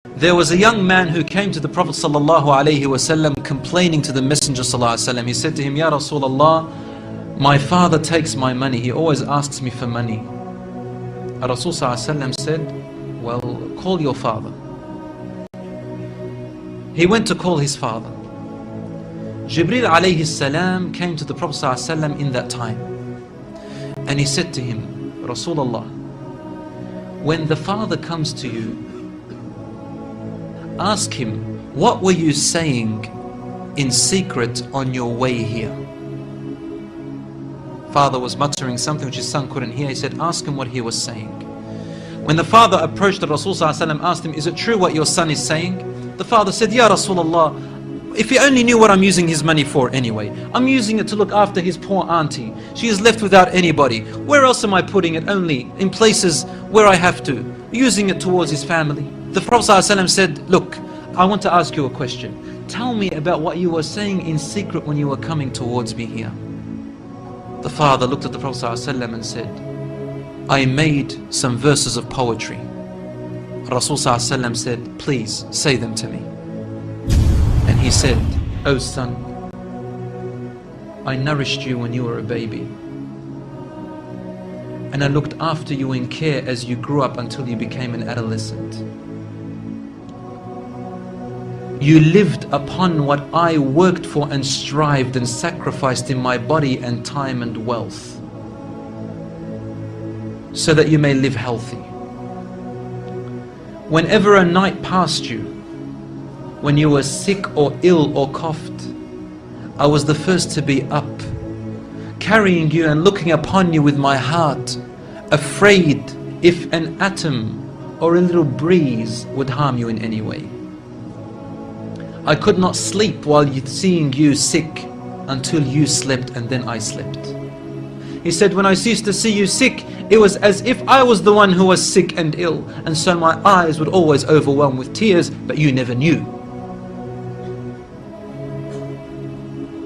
There was a young man who came to the Prophet ﷺ complaining to the Messenger ﷺ. He said to him, Ya Rasulullah, my father takes my money. He always asks me for money. Rasul ﷺ said, well, call your father. He went to call his father. Jibreel alayhi salam came to the Prophet ﷺ in that time. And he said to him, Rasulullah, when the father comes to you, ask him, what were you saying in secret on your way here? Father was muttering something which his son couldn't hear. He said, ask him what he was saying. When the father approached the Rasul ﷺ, asked him, is it true what your son is saying? The father said, Ya Rasulullah, if he only knew what I'm using his money for anyway. I'm using it to look after his poor auntie. She is left without anybody. Where else am I putting it? Only in places where I have to. Using it towards his family. The Prophet ﷺ said, look, I want to ask you a question. Tell me about what you were saying in secret when you were coming towards me here. The father looked at the Prophet ﷺ and said, I made some verses of poetry. Rasul ﷺ said, please say them to me. And he said, oh son, I nourished you when you were a baby. And I looked after you in care as you grew up until you became an adolescent. You lived upon what I worked for and strived and sacrificed in my body and time and wealth, so that you may live healthy. Whenever a night passed you, when you were sick or ill or coughed, I was the first to be up, carrying you and looking upon you with my heart, afraid if an atom or a little breeze would harm you in any way. I could not sleep while seeing you sick until you slept, and then I slept. He said, when I ceased to see you sick, it was as if I was the one who was sick and ill, and so my eyes would always overwhelm with tears, but you never knew.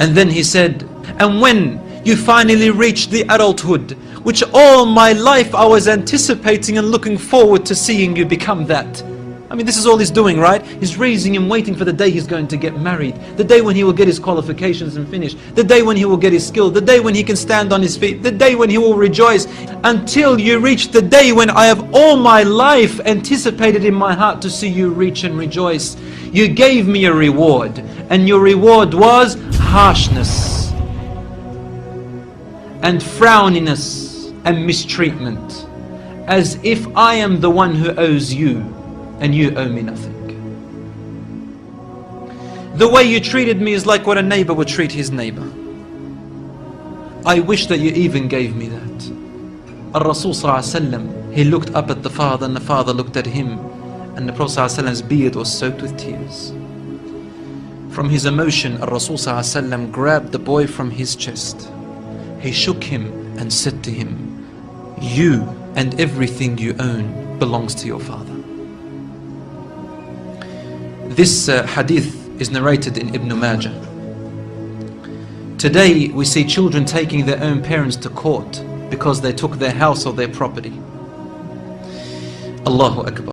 And then he said, and when you finally reached the adulthood, which all my life I was anticipating and looking forward to seeing you become that. I mean, this is all he's doing, right? He's raising him, waiting for the day he's going to get married, the day when he will get his qualifications and finish, the day when he will get his skill, the day when he can stand on his feet, the day when he will rejoice, until you reach the day when I have all my life anticipated in my heart to see you reach and rejoice. You gave me a reward, and your reward was harshness and frowniness and mistreatment, as if I am the one who owes you and you owe me nothing. The way you treated me is like what a neighbor would treat his neighbor. I wish that you even gave me that. Rasul ﷺ, he looked up at the father, and the father looked at him, and the Prophet ﷺ's beard was soaked with tears. From his emotion, Rasul ﷺ grabbed the boy from his chest. He shook him and said to him, you and everything you own belongs to your father. This hadith is narrated in Ibn Majah. Today we see children taking their own parents to court because they took their house or their property. Allahu Akbar.